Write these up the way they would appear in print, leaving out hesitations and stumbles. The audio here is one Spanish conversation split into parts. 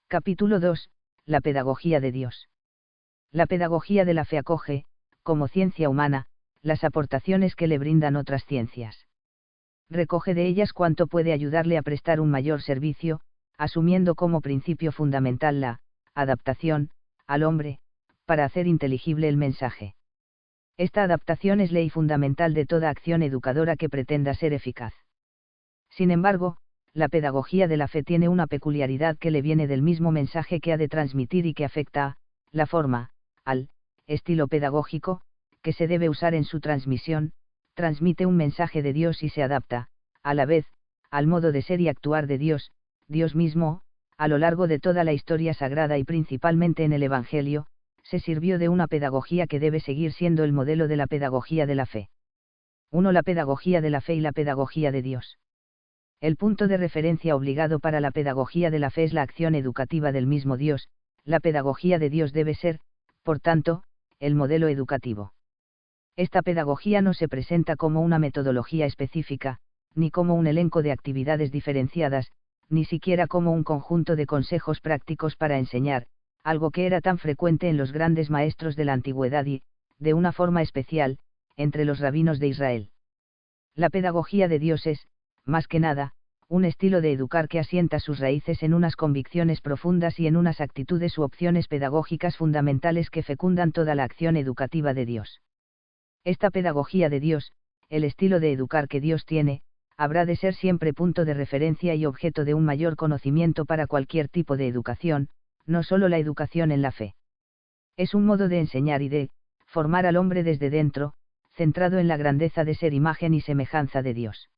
Capítulo 2. La pedagogía de Dios. La pedagogía de la fe acoge, como ciencia humana, las aportaciones que le brindan otras ciencias. Recoge de ellas cuanto puede ayudarle a prestar un mayor servicio, asumiendo como principio fundamental la adaptación al hombre, para hacer inteligible el mensaje. Esta adaptación es ley fundamental de toda acción educadora que pretenda ser eficaz. Sin embargo, la pedagogía de la fe tiene una peculiaridad que le viene del mismo mensaje que ha de transmitir y que afecta a la forma, al estilo pedagógico, que se debe usar en su transmisión. Transmite un mensaje de Dios y se adapta, a la vez, al modo de ser y actuar de Dios, Dios mismo, a lo largo de toda la historia sagrada y principalmente en el Evangelio, se sirvió de una pedagogía que debe seguir siendo el modelo de la pedagogía de la fe. 1. La pedagogía de la fe y la pedagogía de Dios. El punto de referencia obligado para la pedagogía de la fe es la acción educativa del mismo Dios. La pedagogía de Dios debe ser, por tanto, el modelo educativo. Esta pedagogía no se presenta como una metodología específica, ni como un elenco de actividades diferenciadas, ni siquiera como un conjunto de consejos prácticos para enseñar, algo que era tan frecuente en los grandes maestros de la antigüedad y, de una forma especial, entre los rabinos de Israel. La pedagogía de Dios es, más que nada, un estilo de educar que asienta sus raíces en unas convicciones profundas y en unas actitudes u opciones pedagógicas fundamentales que fecundan toda la acción educativa de Dios. Esta pedagogía de Dios, el estilo de educar que Dios tiene, habrá de ser siempre punto de referencia y objeto de un mayor conocimiento para cualquier tipo de educación, no solo la educación en la fe. Es un modo de enseñar y de formar al hombre desde dentro, centrado en la grandeza de ser imagen y semejanza de Dios.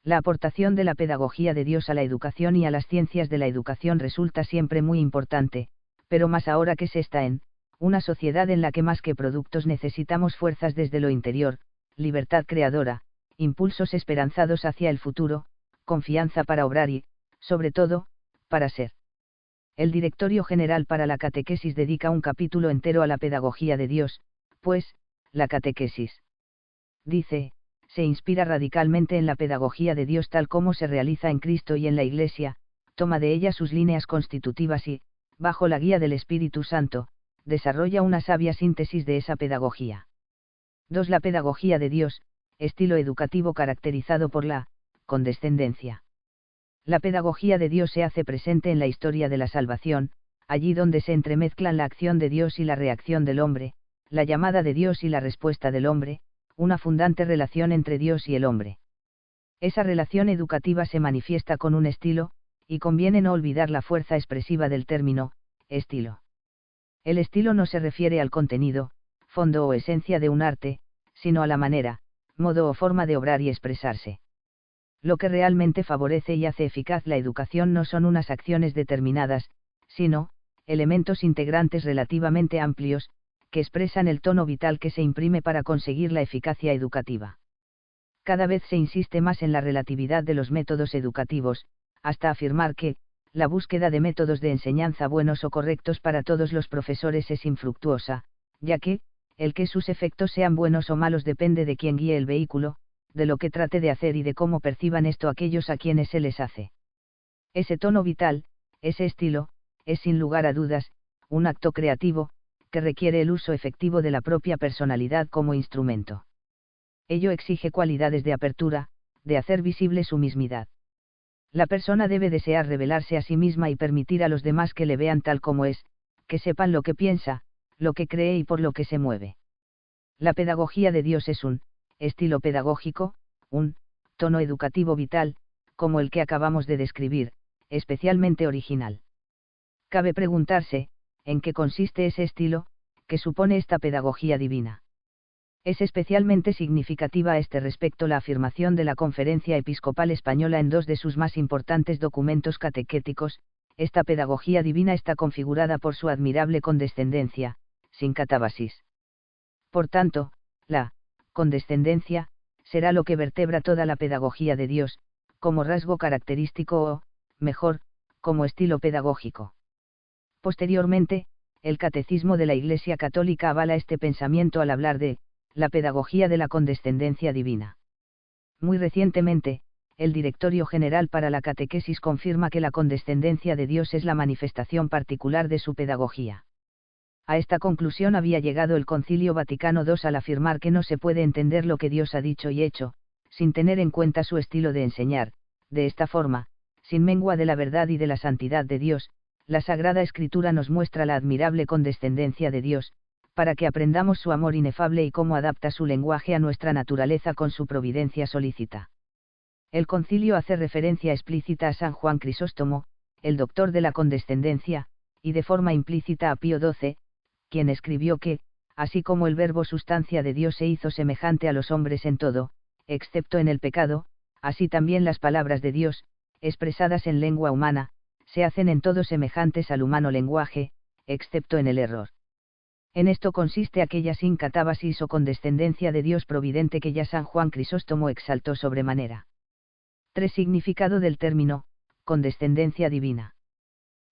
La aportación de la pedagogía de Dios a la educación y a las ciencias de la educación resulta siempre muy importante, pero más ahora que se está en una sociedad en la que más que productos necesitamos fuerzas desde lo interior, libertad creadora, impulsos esperanzados hacia el futuro, confianza para obrar y, sobre todo, para ser. El Directorio General para la Catequesis dedica un capítulo entero a la pedagogía de Dios, pues, la catequesis, dice, se inspira radicalmente en la pedagogía de Dios tal como se realiza en Cristo y en la Iglesia, toma de ella sus líneas constitutivas y, bajo la guía del Espíritu Santo, desarrolla una sabia síntesis de esa pedagogía. 2. La pedagogía de Dios, estilo educativo caracterizado por la condescendencia. La pedagogía de Dios se hace presente en la historia de la salvación, allí donde se entremezclan la acción de Dios y la reacción del hombre, la llamada de Dios y la respuesta del hombre, una fundante relación entre Dios y el hombre. Esa relación educativa se manifiesta con un estilo, y conviene no olvidar la fuerza expresiva del término estilo. El estilo no se refiere al contenido, fondo o esencia de un arte, sino a la manera, modo o forma de obrar y expresarse. Lo que realmente favorece y hace eficaz la educación no son unas acciones determinadas, sino elementos integrantes relativamente amplios, que expresan el tono vital que se imprime para conseguir la eficacia educativa. Cada vez se insiste más en la relatividad de los métodos educativos, hasta afirmar que, la búsqueda de métodos de enseñanza buenos o correctos para todos los profesores es infructuosa, ya que, el que sus efectos sean buenos o malos depende de quien guíe el vehículo, de lo que trate de hacer y de cómo perciban esto aquellos a quienes se les hace. Ese tono vital, ese estilo, es sin lugar a dudas, un acto creativo, que requiere el uso efectivo de la propia personalidad como instrumento. Ello exige cualidades de apertura, de hacer visible su mismidad. La persona debe desear revelarse a sí misma y permitir a los demás que le vean tal como es, que sepan lo que piensa, lo que cree y por lo que se mueve. La pedagogía de Dios es un estilo pedagógico, un tono educativo vital, como el que acabamos de describir, especialmente original. Cabe preguntarse, ¿en qué consiste ese estilo, que supone esta pedagogía divina? Es especialmente significativa a este respecto la afirmación de la Conferencia Episcopal Española en dos de sus más importantes documentos catequéticos: esta pedagogía divina está configurada por su admirable condescendencia, sin catábasis. Por tanto, la condescendencia será lo que vertebra toda la pedagogía de Dios, como rasgo característico o, mejor, como estilo pedagógico. Posteriormente, el Catecismo de la Iglesia Católica avala este pensamiento al hablar de la pedagogía de la condescendencia divina. Muy recientemente, el Directorio General para la Catequesis confirma que la condescendencia de Dios es la manifestación particular de su pedagogía. A esta conclusión había llegado el Concilio Vaticano II al afirmar que no se puede entender lo que Dios ha dicho y hecho, sin tener en cuenta su estilo de enseñar. De esta forma, sin mengua de la verdad y de la santidad de Dios, la Sagrada Escritura nos muestra la admirable condescendencia de Dios, para que aprendamos su amor inefable y cómo adapta su lenguaje a nuestra naturaleza con su providencia solícita. El concilio hace referencia explícita a San Juan Crisóstomo, el doctor de la condescendencia, y de forma implícita a Pío XII, quien escribió que, así como el verbo sustancia de Dios se hizo semejante a los hombres en todo, excepto en el pecado, así también las palabras de Dios, expresadas en lengua humana, se hacen en todo semejantes al humano lenguaje, excepto en el error. En esto consiste aquella sin catábasis o condescendencia de Dios providente que ya San Juan Crisóstomo exaltó sobremanera. 3. Significado del término, condescendencia divina.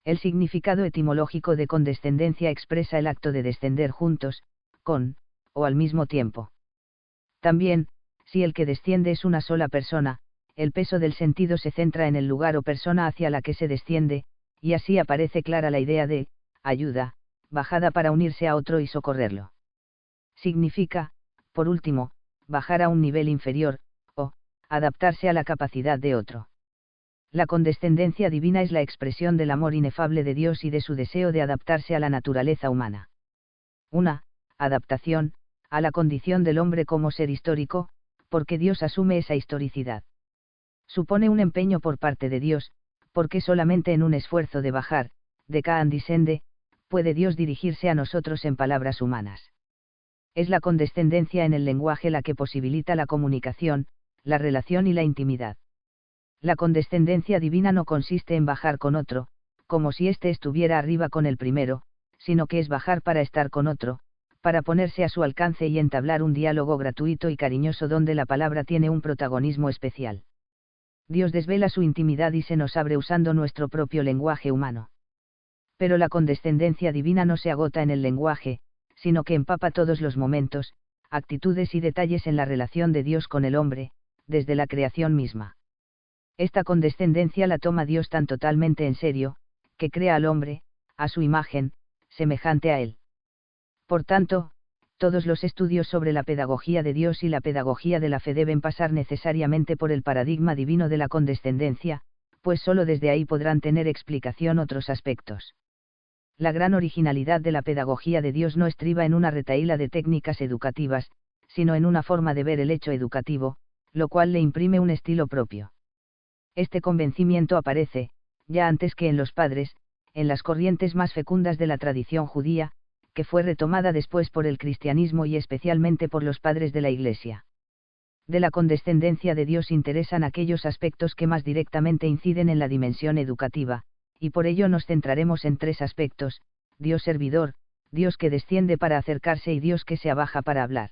El significado etimológico de condescendencia expresa el acto de descender juntos, con, o al mismo tiempo. También, si el que desciende es una sola persona, el peso del sentido se centra en el lugar o persona hacia la que se desciende, y así aparece clara la idea de, ayuda, bajada para unirse a otro y socorrerlo. Significa, por último, bajar a un nivel inferior, o, adaptarse a la capacidad de otro. La condescendencia divina es la expresión del amor inefable de Dios y de su deseo de adaptarse a la naturaleza humana. Una adaptación a la condición del hombre como ser histórico, porque Dios asume esa historicidad. Supone un empeño por parte de Dios, porque solamente en un esfuerzo de bajar, de can descende, puede Dios dirigirse a nosotros en palabras humanas. Es la condescendencia en el lenguaje la que posibilita la comunicación, la relación y la intimidad. La condescendencia divina no consiste en bajar con otro, como si éste estuviera arriba con el primero, sino que es bajar para estar con otro, para ponerse a su alcance y entablar un diálogo gratuito y cariñoso donde la palabra tiene un protagonismo especial. Dios desvela su intimidad y se nos abre usando nuestro propio lenguaje humano. Pero la condescendencia divina no se agota en el lenguaje, sino que empapa todos los momentos, actitudes y detalles en la relación de Dios con el hombre, desde la creación misma. Esta condescendencia la toma Dios tan totalmente en serio, que crea al hombre, a su imagen, semejante a él. Por tanto, todos los estudios sobre la pedagogía de Dios y la pedagogía de la fe deben pasar necesariamente por el paradigma divino de la condescendencia, pues sólo desde ahí podrán tener explicación otros aspectos. La gran originalidad de la pedagogía de Dios no estriba en una retahíla de técnicas educativas, sino en una forma de ver el hecho educativo, lo cual le imprime un estilo propio. Este convencimiento aparece, ya antes que en los padres, en las corrientes más fecundas de la tradición judía, que fue retomada después por el cristianismo y especialmente por los padres de la Iglesia. De la condescendencia de Dios interesan aquellos aspectos que más directamente inciden en la dimensión educativa, y por ello nos centraremos en 3 aspectos: Dios servidor, Dios que desciende para acercarse y Dios que se abaja para hablar.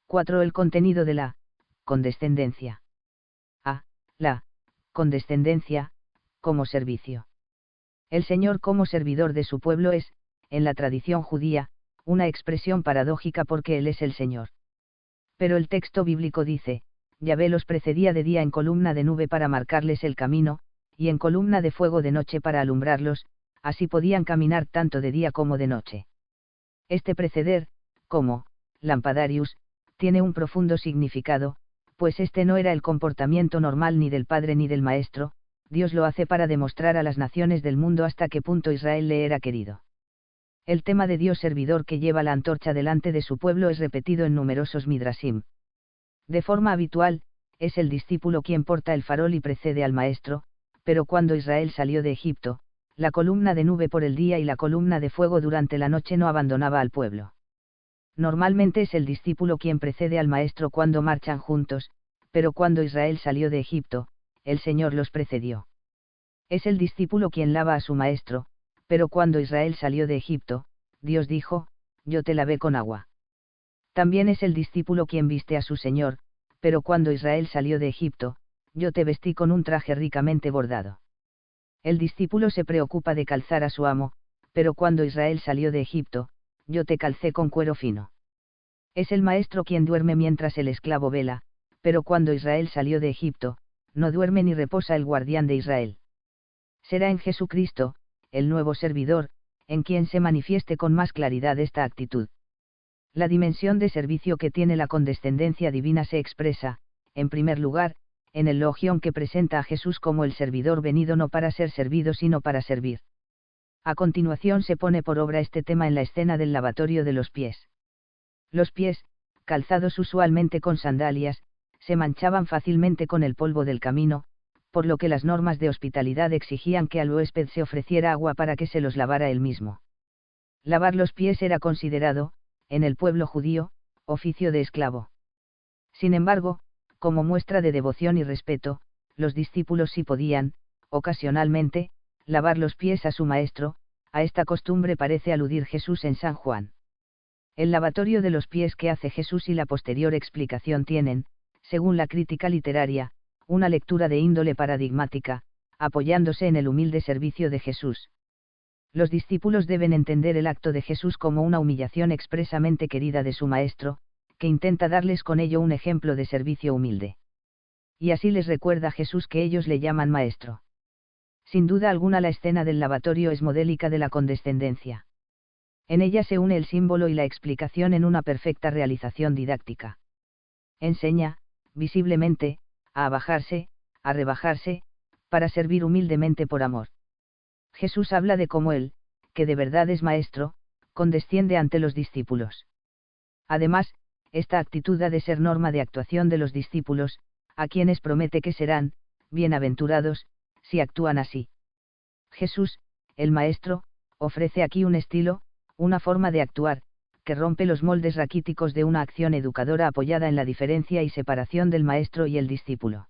4. El contenido de la condescendencia. A. La condescendencia, como servicio. El Señor como servidor de su pueblo es, en la tradición judía, una expresión paradójica porque Él es el Señor. Pero el texto bíblico dice, Yahvé los precedía de día en columna de nube para marcarles el camino, y en columna de fuego de noche para alumbrarlos, así podían caminar tanto de día como de noche. Este preceder, como lampadarius, tiene un profundo significado, pues este no era el comportamiento normal ni del Padre ni del Maestro. Dios lo hace para demostrar a las naciones del mundo hasta qué punto Israel le era querido. El tema de Dios servidor que lleva la antorcha delante de su pueblo es repetido en numerosos midrashim. De forma habitual, es el discípulo quien porta el farol y precede al Maestro, pero cuando Israel salió de Egipto, la columna de nube por el día y la columna de fuego durante la noche no abandonaba al pueblo. Normalmente es el discípulo quien precede al Maestro cuando marchan juntos, pero cuando Israel salió de Egipto, el Señor los precedió. Es el discípulo quien lava a su Maestro, pero cuando Israel salió de Egipto, Dios dijo, yo te lavé con agua. También es el discípulo quien viste a su Señor, pero cuando Israel salió de Egipto, yo te vestí con un traje ricamente bordado. El discípulo se preocupa de calzar a su amo, pero cuando Israel salió de Egipto, yo te calcé con cuero fino. Es el Maestro quien duerme mientras el esclavo vela, pero cuando Israel salió de Egipto, no duerme ni reposa el guardián de Israel. Será en Jesucristo, el nuevo servidor, en quien se manifieste con más claridad esta actitud. La dimensión de servicio que tiene la condescendencia divina se expresa, en primer lugar, en el logión que presenta a Jesús como el servidor venido no para ser servido sino para servir. A continuación se pone por obra este tema en la escena del lavatorio de los pies. Los pies, calzados usualmente con sandalias, se manchaban fácilmente con el polvo del camino, por lo que las normas de hospitalidad exigían que al huésped se ofreciera agua para que se los lavara él mismo. Lavar los pies era considerado, en el pueblo judío, oficio de esclavo. Sin embargo, como muestra de devoción y respeto, los discípulos sí podían, ocasionalmente, lavar los pies a su maestro. A esta costumbre parece aludir Jesús en San Juan. El lavatorio de los pies que hace Jesús y la posterior explicación tienen, según la crítica literaria, una lectura de índole paradigmática, apoyándose en el humilde servicio de Jesús. Los discípulos deben entender el acto de Jesús como una humillación expresamente querida de su Maestro, que intenta darles con ello un ejemplo de servicio humilde. Y así les recuerda Jesús que ellos le llaman Maestro. Sin duda alguna la escena del lavatorio es modélica de la condescendencia. En ella se une el símbolo y la explicación en una perfecta realización didáctica. Enseña, visiblemente, a abajarse, a rebajarse, para servir humildemente por amor. Jesús habla de cómo él, que de verdad es maestro, condesciende ante los discípulos. Además, esta actitud ha de ser norma de actuación de los discípulos, a quienes promete que serán, bienaventurados, si actúan así. Jesús, el maestro, ofrece aquí un estilo, una forma de actuar, que rompe los moldes raquíticos de una acción educadora apoyada en la diferencia y separación del maestro y el discípulo.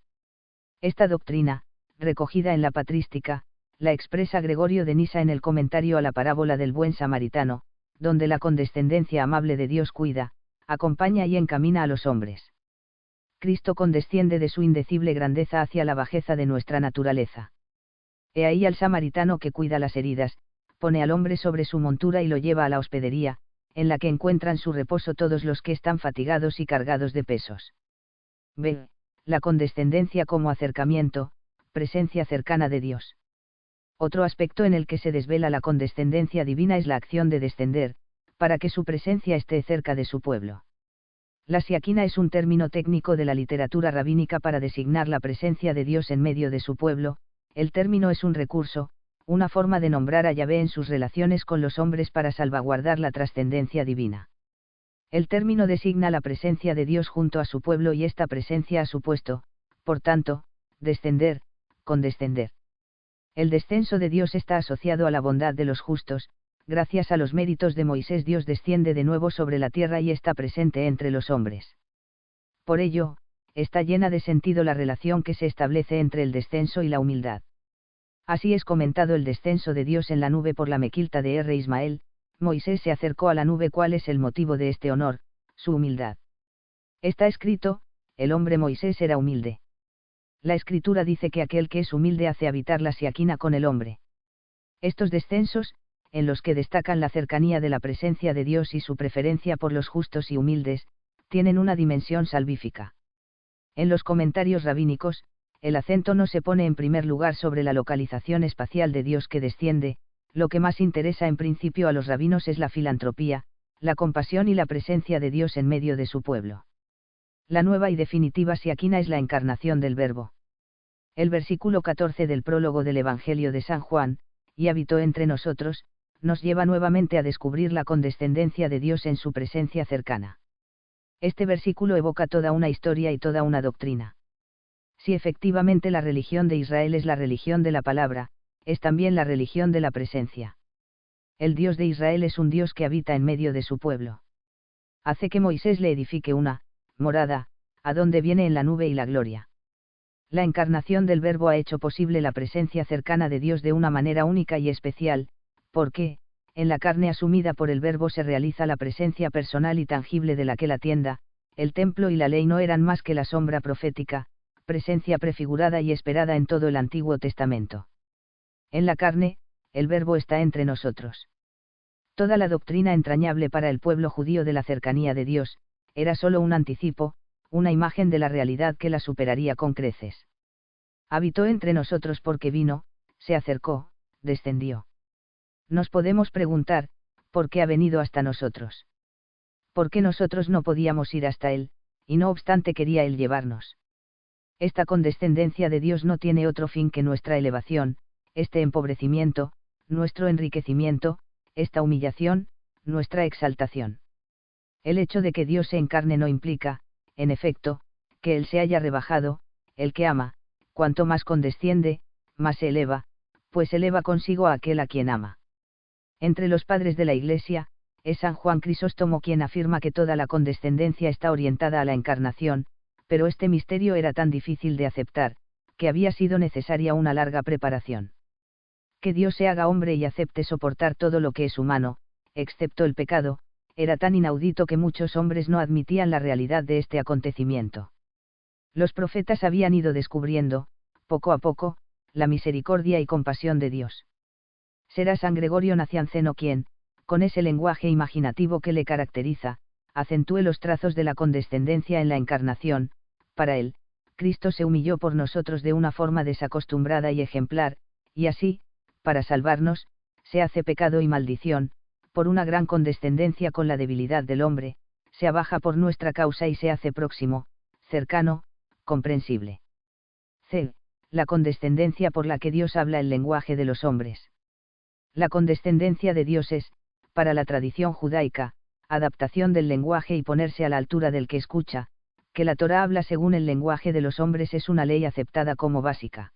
Esta doctrina, recogida en la patrística, la expresa Gregorio de Nisa en el comentario a la parábola del buen samaritano, donde la condescendencia amable de Dios cuida, acompaña y encamina a los hombres. Cristo condesciende de su indecible grandeza hacia la bajeza de nuestra naturaleza. He ahí al samaritano que cuida las heridas, pone al hombre sobre su montura y lo lleva a la hospedería, en la que encuentran su reposo todos los que están fatigados y cargados de pesos. B. La condescendencia como acercamiento, presencia cercana de Dios. Otro aspecto en el que se desvela la condescendencia divina es la acción de descender, para que su presencia esté cerca de su pueblo. La siaquina es un término técnico de la literatura rabínica para designar la presencia de Dios en medio de su pueblo. El término es un recurso, una forma de nombrar a Yahvé en sus relaciones con los hombres para salvaguardar la trascendencia divina. El término designa la presencia de Dios junto a su pueblo y esta presencia ha supuesto, por tanto, descender, condescender. El descenso de Dios está asociado a la bondad de los justos. Gracias a los méritos de Moisés Dios desciende de nuevo sobre la tierra y está presente entre los hombres. Por ello, está llena de sentido la relación que se establece entre el descenso y la humildad. Así es comentado el descenso de Dios en la nube por la Mequilta de R. Ismael. Moisés se acercó a la nube. ¿Cuál es el motivo de este honor? Su humildad. Está escrito, el hombre Moisés era humilde. La escritura dice que aquel que es humilde hace habitar la siaquina con el hombre. Estos descensos, en los que destacan la cercanía de la presencia de Dios y su preferencia por los justos y humildes, tienen una dimensión salvífica. En los comentarios rabínicos, el acento no se pone en primer lugar sobre la localización espacial de Dios que desciende. Lo que más interesa en principio a los rabinos es la filantropía, la compasión y la presencia de Dios en medio de su pueblo. La nueva y definitiva siaquina es la encarnación del Verbo. El versículo 14 del prólogo del Evangelio de San Juan, y habitó entre nosotros, nos lleva nuevamente a descubrir la condescendencia de Dios en su presencia cercana. Este versículo evoca toda una historia y toda una doctrina. Si efectivamente la religión de Israel es la religión de la palabra, es también la religión de la presencia. El Dios de Israel es un Dios que habita en medio de su pueblo. Hace que Moisés le edifique una morada, a donde viene en la nube y la gloria. La encarnación del Verbo ha hecho posible la presencia cercana de Dios de una manera única y especial, porque, en la carne asumida por el Verbo se realiza la presencia personal y tangible de la que la tienda. El templo y la ley no eran más que la sombra profética, presencia prefigurada y esperada en todo el Antiguo Testamento. En la carne, el Verbo está entre nosotros. Toda la doctrina entrañable para el pueblo judío de la cercanía de Dios, era solo un anticipo, una imagen de la realidad que la superaría con creces. Habitó entre nosotros porque vino, se acercó, descendió. Nos podemos preguntar, ¿por qué ha venido hasta nosotros? ¿Por qué nosotros no podíamos ir hasta Él, y no obstante quería Él llevarnos? Esta condescendencia de Dios no tiene otro fin que nuestra elevación, este empobrecimiento, nuestro enriquecimiento, esta humillación, nuestra exaltación. El hecho de que Dios se encarne no implica, en efecto, que Él se haya rebajado. El que ama, cuanto más condesciende, más se eleva, pues eleva consigo a aquel a quien ama. Entre los padres de la Iglesia, es San Juan Crisóstomo quien afirma que toda la condescendencia está orientada a la encarnación, pero este misterio era tan difícil de aceptar, que había sido necesaria una larga preparación. Que Dios se haga hombre y acepte soportar todo lo que es humano, excepto el pecado, era tan inaudito que muchos hombres no admitían la realidad de este acontecimiento. Los profetas habían ido descubriendo, poco a poco, la misericordia y compasión de Dios. Será San Gregorio Nacianceno quien, con ese lenguaje imaginativo que le caracteriza, acentúe los trazos de la condescendencia en la encarnación. Para él, Cristo se humilló por nosotros de una forma desacostumbrada y ejemplar, y así, para salvarnos, se hace pecado y maldición, por una gran condescendencia con la debilidad del hombre, se abaja por nuestra causa y se hace próximo, cercano, comprensible. C. La condescendencia por la que Dios habla el lenguaje de los hombres. La condescendencia de Dios es, para la tradición judaica, adaptación del lenguaje y ponerse a la altura del que escucha. Que la Torá habla según el lenguaje de los hombres es una ley aceptada como básica.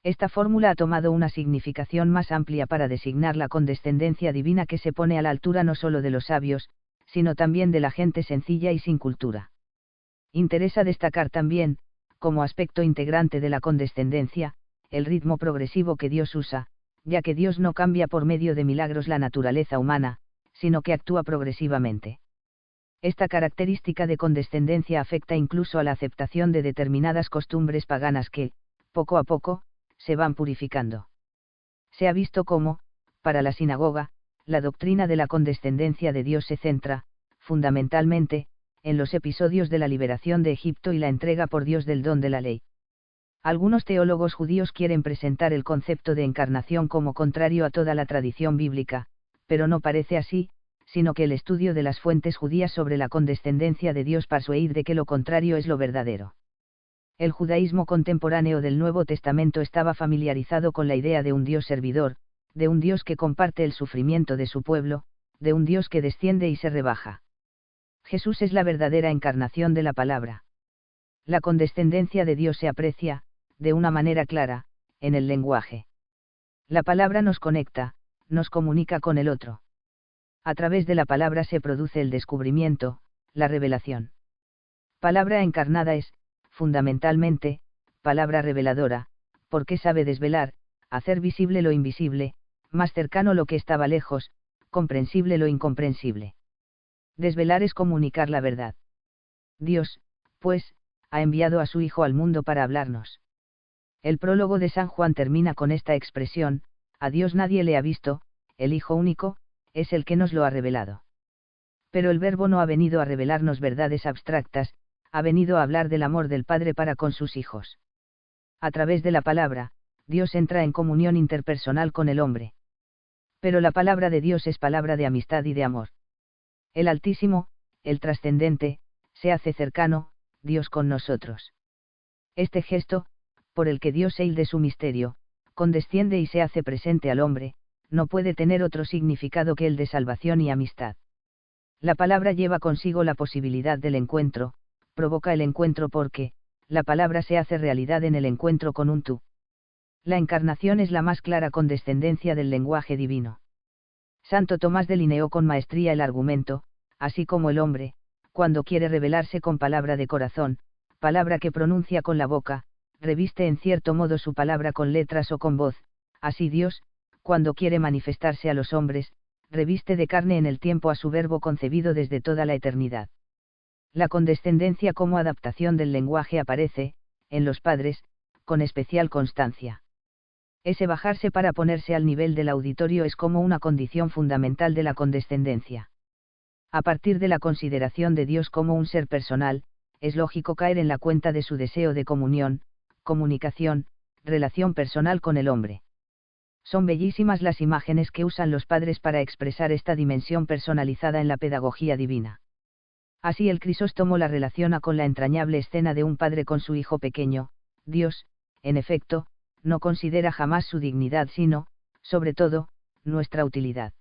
Esta fórmula ha tomado una significación más amplia para designar la condescendencia divina que se pone a la altura no solo de los sabios, sino también de la gente sencilla y sin cultura. Interesa destacar también, como aspecto integrante de la condescendencia, el ritmo progresivo que Dios usa, ya que Dios no cambia por medio de milagros la naturaleza humana, sino que actúa progresivamente. Esta característica de condescendencia afecta incluso a la aceptación de determinadas costumbres paganas que, poco a poco, se van purificando. Se ha visto cómo, para la sinagoga, la doctrina de la condescendencia de Dios se centra, fundamentalmente, en los episodios de la liberación de Egipto y la entrega por Dios del don de la ley. Algunos teólogos judíos quieren presentar el concepto de encarnación como contrario a toda la tradición bíblica, pero no parece así, sino que el estudio de las fuentes judías sobre la condescendencia de Dios persuade de que lo contrario es lo verdadero. El judaísmo contemporáneo del Nuevo Testamento estaba familiarizado con la idea de un Dios servidor, de un Dios que comparte el sufrimiento de su pueblo, de un Dios que desciende y se rebaja. Jesús es la verdadera encarnación de la palabra. La condescendencia de Dios se aprecia, de una manera clara, en el lenguaje. La palabra nos conecta, nos comunica con el otro. A través de la palabra se produce el descubrimiento, la revelación. Palabra encarnada es, fundamentalmente, palabra reveladora, porque sabe desvelar, hacer visible lo invisible, más cercano lo que estaba lejos, comprensible lo incomprensible. Desvelar es comunicar la verdad. Dios, pues, ha enviado a su Hijo al mundo para hablarnos. El prólogo de San Juan termina con esta expresión: a Dios nadie le ha visto, el Hijo único, es el que nos lo ha revelado. Pero el Verbo no ha venido a revelarnos verdades abstractas, ha venido a hablar del amor del Padre para con sus hijos. A través de la palabra, Dios entra en comunión interpersonal con el hombre. Pero la palabra de Dios es palabra de amistad y de amor. El Altísimo, el trascendente, se hace cercano, Dios con nosotros. Este gesto, por el que Dios de su misterio, condesciende y se hace presente al hombre, no puede tener otro significado que el de salvación y amistad. La palabra lleva consigo la posibilidad del encuentro, provoca el encuentro porque, la palabra se hace realidad en el encuentro con un tú. La encarnación es la más clara condescendencia del lenguaje divino. Santo Tomás delineó con maestría el argumento, así como el hombre, cuando quiere revelarse con palabra de corazón, palabra que pronuncia con la boca, reviste en cierto modo su palabra con letras o con voz, así Dios, cuando quiere manifestarse a los hombres, reviste de carne en el tiempo a su verbo concebido desde toda la eternidad. La condescendencia como adaptación del lenguaje aparece, en los padres, con especial constancia. Ese bajarse para ponerse al nivel del auditorio es como una condición fundamental de la condescendencia. A partir de la consideración de Dios como un ser personal, es lógico caer en la cuenta de su deseo de comunión, comunicación, relación personal con el hombre. Son bellísimas las imágenes que usan los padres para expresar esta dimensión personalizada en la pedagogía divina. Así el Crisóstomo la relaciona con la entrañable escena de un padre con su hijo pequeño. Dios, en efecto, no considera jamás su dignidad sino, sobre todo, nuestra utilidad.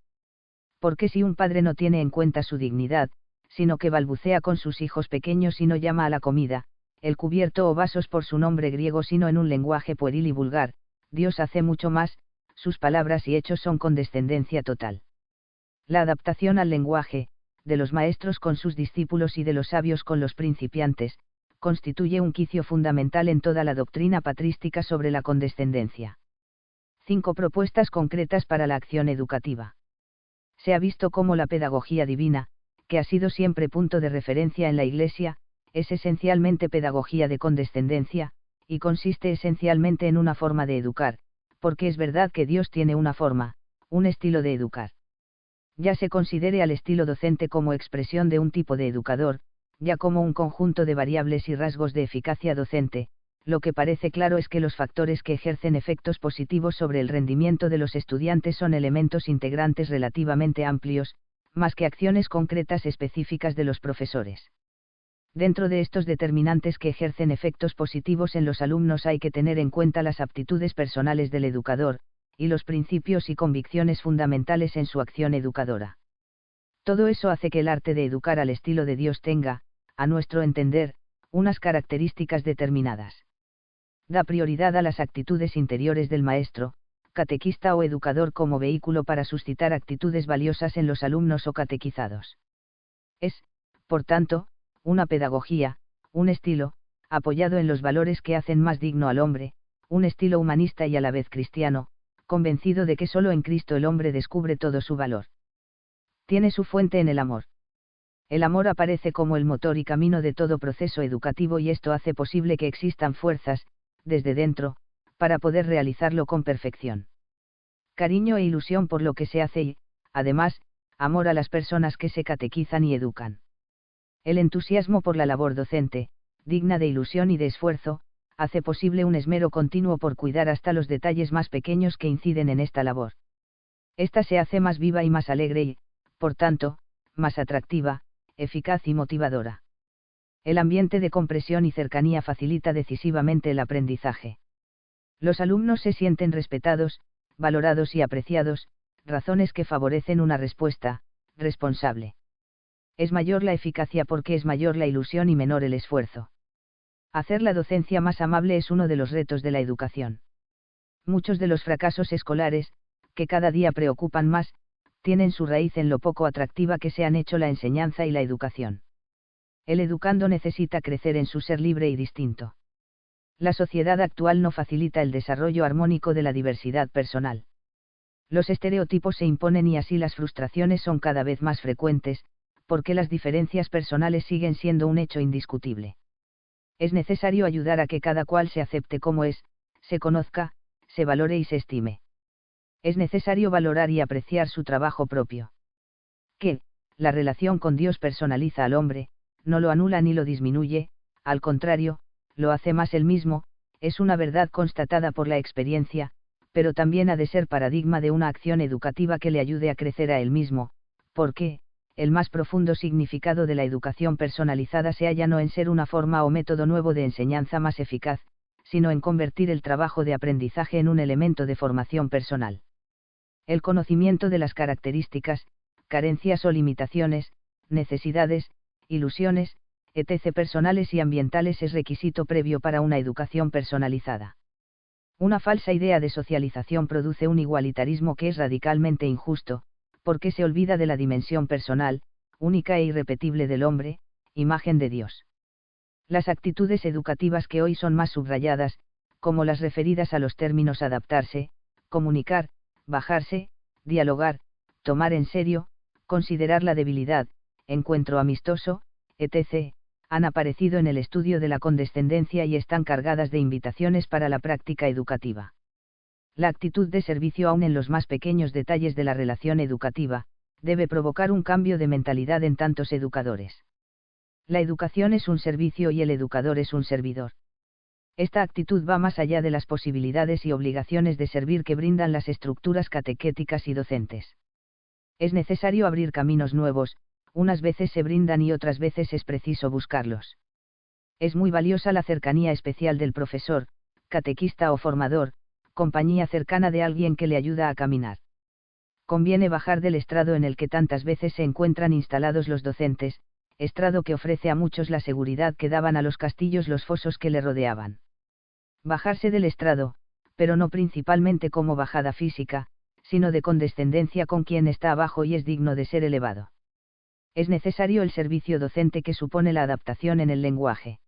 Porque si un padre no tiene en cuenta su dignidad, sino que balbucea con sus hijos pequeños y no llama a la comida, el cubierto o vasos por su nombre griego sino en un lenguaje pueril y vulgar, Dios hace mucho más, sus palabras y hechos son condescendencia total. La adaptación al lenguaje, de los maestros con sus discípulos y de los sabios con los principiantes, constituye un quicio fundamental en toda la doctrina patrística sobre la condescendencia. 5 propuestas concretas para la acción educativa. Se ha visto cómo la pedagogía divina, que ha sido siempre punto de referencia en la Iglesia, es esencialmente pedagogía de condescendencia, y consiste esencialmente en una forma de educar, porque es verdad que Dios tiene una forma, un estilo de educar. Ya se considere al estilo docente como expresión de un tipo de educador, ya como un conjunto de variables y rasgos de eficacia docente, lo que parece claro es que los factores que ejercen efectos positivos sobre el rendimiento de los estudiantes son elementos integrantes relativamente amplios, más que acciones concretas específicas de los profesores. Dentro de estos determinantes que ejercen efectos positivos en los alumnos hay que tener en cuenta las aptitudes personales del educador, y los principios y convicciones fundamentales en su acción educadora. Todo eso hace que el arte de educar al estilo de Dios tenga, a nuestro entender, unas características determinadas. Da prioridad a las actitudes interiores del maestro, catequista o educador como vehículo para suscitar actitudes valiosas en los alumnos o catequizados. Es, por tanto, una pedagogía, un estilo, apoyado en los valores que hacen más digno al hombre, un estilo humanista y a la vez cristiano, convencido de que solo en Cristo el hombre descubre todo su valor. Tiene su fuente en el amor. El amor aparece como el motor y camino de todo proceso educativo y esto hace posible que existan fuerzas, desde dentro, para poder realizarlo con perfección. Cariño e ilusión por lo que se hace y, además, amor a las personas que se catequizan y educan. El entusiasmo por la labor docente, digna de ilusión y de esfuerzo, hace posible un esmero continuo por cuidar hasta los detalles más pequeños que inciden en esta labor. Esta se hace más viva y más alegre y, por tanto, más atractiva, eficaz y motivadora. El ambiente de compresión y cercanía facilita decisivamente el aprendizaje. Los alumnos se sienten respetados, valorados y apreciados, razones que favorecen una respuesta responsable. Es mayor la eficacia porque es mayor la ilusión y menor el esfuerzo. Hacer la docencia más amable es uno de los retos de la educación. Muchos de los fracasos escolares, que cada día preocupan más, tienen su raíz en lo poco atractiva que se han hecho la enseñanza y la educación. El educando necesita crecer en su ser libre y distinto. La sociedad actual no facilita el desarrollo armónico de la diversidad personal. Los estereotipos se imponen y así las frustraciones son cada vez más frecuentes, porque las diferencias personales siguen siendo un hecho indiscutible. Es necesario ayudar a que cada cual se acepte como es, se conozca, se valore y se estime. Es necesario valorar y apreciar su trabajo propio. Que, la relación con Dios personaliza al hombre, no lo anula ni lo disminuye, al contrario, lo hace más él mismo, es una verdad constatada por la experiencia, pero también ha de ser paradigma de una acción educativa que le ayude a crecer a él mismo, porque, el más profundo significado de la educación personalizada se halla no en ser una forma o método nuevo de enseñanza más eficaz, sino en convertir el trabajo de aprendizaje en un elemento de formación personal. El conocimiento de las características, carencias o limitaciones, necesidades, ilusiones, etc. personales y ambientales es requisito previo para una educación personalizada. Una falsa idea de socialización produce un igualitarismo que es radicalmente injusto, porque se olvida de la dimensión personal, única e irrepetible del hombre, imagen de Dios. Las actitudes educativas que hoy son más subrayadas, como las referidas a los términos adaptarse, comunicar, bajarse, dialogar, tomar en serio, considerar la debilidad, encuentro amistoso, etc., han aparecido en el estudio de la condescendencia y están cargadas de invitaciones para la práctica educativa. La actitud de servicio aún en los más pequeños detalles de la relación educativa, debe provocar un cambio de mentalidad en tantos educadores. La educación es un servicio y el educador es un servidor. Esta actitud va más allá de las posibilidades y obligaciones de servir que brindan las estructuras catequéticas y docentes. Es necesario abrir caminos nuevos, unas veces se brindan y otras veces es preciso buscarlos. Es muy valiosa la cercanía especial del profesor, catequista o formador, compañía cercana de alguien que le ayuda a caminar. Conviene bajar del estrado en el que tantas veces se encuentran instalados los docentes, estrado que ofrece a muchos la seguridad que daban a los castillos los fosos que le rodeaban. Bajarse del estrado, pero no principalmente como bajada física, sino de condescendencia con quien está abajo y es digno de ser elevado. Es necesario el servicio docente que supone la adaptación en el lenguaje.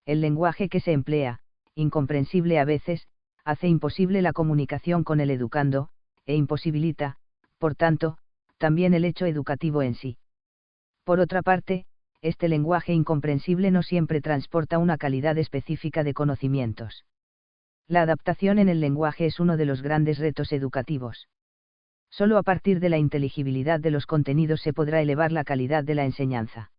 El lenguaje que se emplea, incomprensible a veces, hace imposible la comunicación con el educando, e imposibilita, por tanto, también el hecho educativo en sí. Por otra parte, este lenguaje incomprensible no siempre transporta una calidad específica de conocimientos. La adaptación en el lenguaje es uno de los grandes retos educativos. Solo a partir de la inteligibilidad de los contenidos se podrá elevar la calidad de la enseñanza.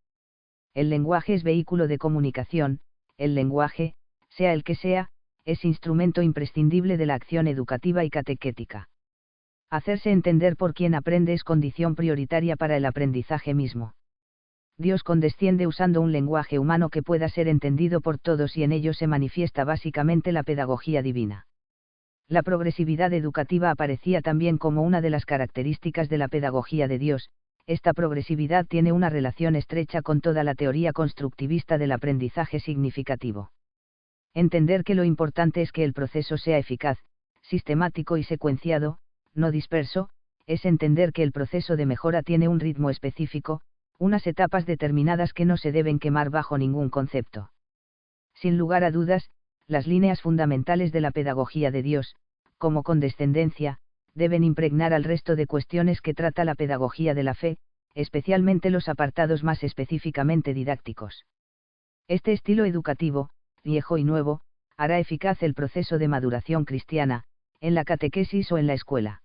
El lenguaje es vehículo de comunicación, el lenguaje, sea el que sea, es instrumento imprescindible de la acción educativa y catequética. Hacerse entender por quien aprende es condición prioritaria para el aprendizaje mismo. Dios condesciende usando un lenguaje humano que pueda ser entendido por todos y en ello se manifiesta básicamente la pedagogía divina. La progresividad educativa aparecía también como una de las características de la pedagogía de Dios. Esta progresividad tiene una relación estrecha con toda la teoría constructivista del aprendizaje significativo. Entender que lo importante es que el proceso sea eficaz, sistemático y secuenciado, no disperso, es entender que el proceso de mejora tiene un ritmo específico, unas etapas determinadas que no se deben quemar bajo ningún concepto. Sin lugar a dudas, las líneas fundamentales de la pedagogía de Dios, como condescendencia, deben impregnar al resto de cuestiones que trata la pedagogía de la fe, especialmente los apartados más específicamente didácticos. Este estilo educativo, viejo y nuevo, hará eficaz el proceso de maduración cristiana, en la catequesis o en la escuela.